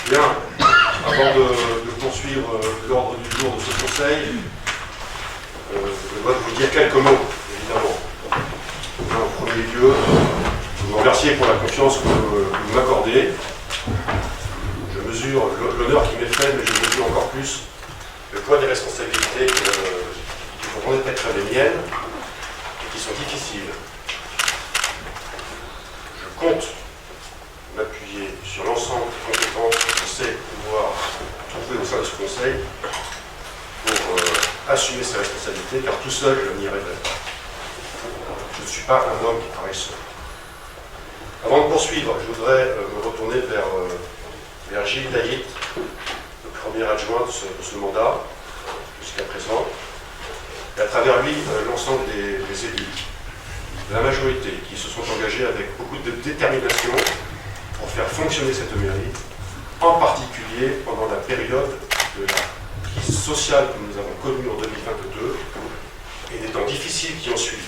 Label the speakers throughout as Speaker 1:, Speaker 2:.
Speaker 1: Bien, avant de poursuivre l'ordre du jour de ce conseil, je dois vous dire quelques mots, évidemment. En premier lieu, vous remercier pour la confiance que vous m'accordez. Je mesure l'honneur qui m'est fait, mais je mesure encore plus le poids des responsabilités qui vont être les miennes et qui sont difficiles. Je compte m'appuyer sur l'ensemble des compétences que je sais pouvoir trouver au sein de ce conseil pour assumer ces responsabilités, car tout seul, je n'y arriverai pas. Je ne suis pas un homme qui travaille seul. Avant de poursuivre, je voudrais me retourner vers Gilles Daillit, le premier adjoint de ce mandat, jusqu'à présent, et à travers lui, l'ensemble des élus de la majorité qui se sont engagés avec beaucoup de détermination pour faire fonctionner cette mairie, en particulier pendant la période de la crise sociale que nous avons connue en 2022 et des temps difficiles qui ont suivi.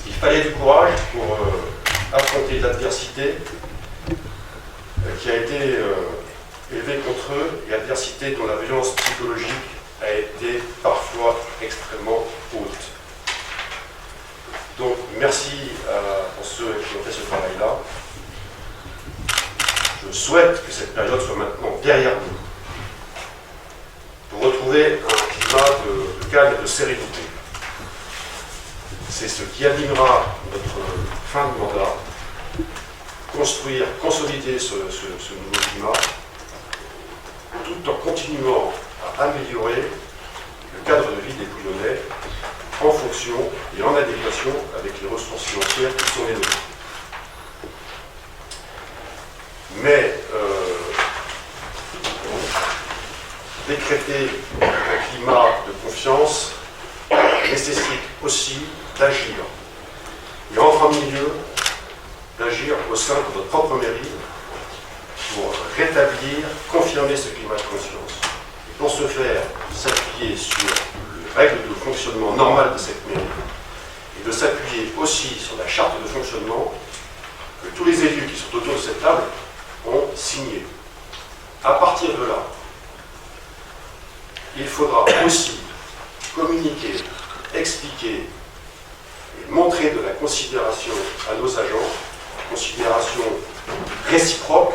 Speaker 1: Il fallait du courage pour affronter l'adversité qui a été élevée contre eux, et l'adversité dont la violence psychologique a été parfois extrêmement haute. Donc merci à ceux qui ont fait ce travail-là. Je souhaite que cette période soit maintenant derrière nous, pour retrouver un climat de calme et de sérénité. C'est ce qui animera notre fin de mandat, construire, consolider ce nouveau climat, tout en continuant à améliorer le cadre de vie des Bouillonnais en fonction et en adéquation avec les ressources financières qui sont les nôtres. Mais décréter un climat de confiance nécessite aussi d'agir. Et en premier lieu, d'agir au sein de notre propre mairie pour rétablir, confirmer ce climat de confiance. Et pour ce faire, s'appuyer sur les règles de fonctionnement normal de cette mairie et de s'appuyer aussi sur la charte de fonctionnement que tous les élus qui sont autour de cette table ont signé. À partir de là, il faudra aussi communiquer, expliquer et montrer de la considération à nos agents, considération réciproque,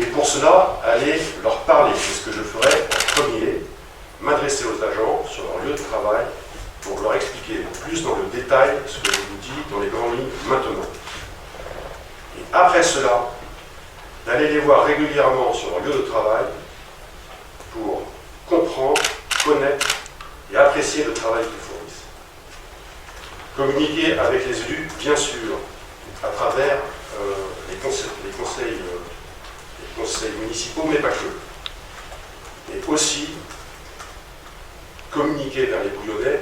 Speaker 1: et pour cela, aller leur parler. C'est ce que je ferai en premier, m'adresser aux agents sur leur lieu de travail pour leur expliquer plus dans le détail ce que je vous dis dans les grandes lignes maintenant. Et après cela, d'aller les voir régulièrement sur leur lieu de travail pour comprendre, connaître et apprécier le travail qu'ils fournissent. Communiquer avec les élus, bien sûr, à travers les conseils municipaux, mais pas que. Et aussi communiquer vers les Bouillonnais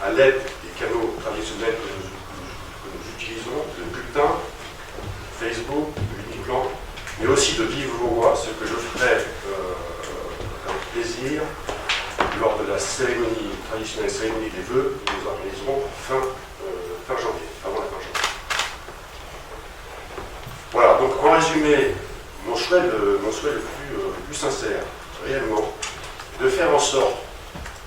Speaker 1: à l'aide des canaux traditionnels que nous utilisons, de bulletins, Facebook, de Uniplan, mais aussi de vive voix, ce que je ferai avec plaisir lors de la cérémonie traditionnelle, cérémonie des vœux que nous organiserons fin janvier, avant la fin janvier. Voilà, donc en résumé, mon souhait le plus sincère, réellement, est de faire en sorte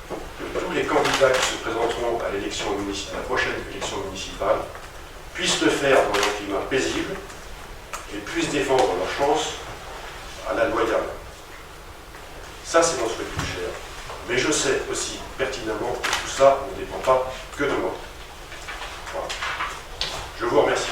Speaker 1: que tous les candidats qui se présenteront à la prochaine élection municipale puissent le faire dans un climat paisible et puissent défendre leur chance à la loyale. Ça, c'est mon souhait le plus cher. Mais je sais aussi pertinemment que tout ça ne dépend pas que de moi. Voilà. Je vous remercie.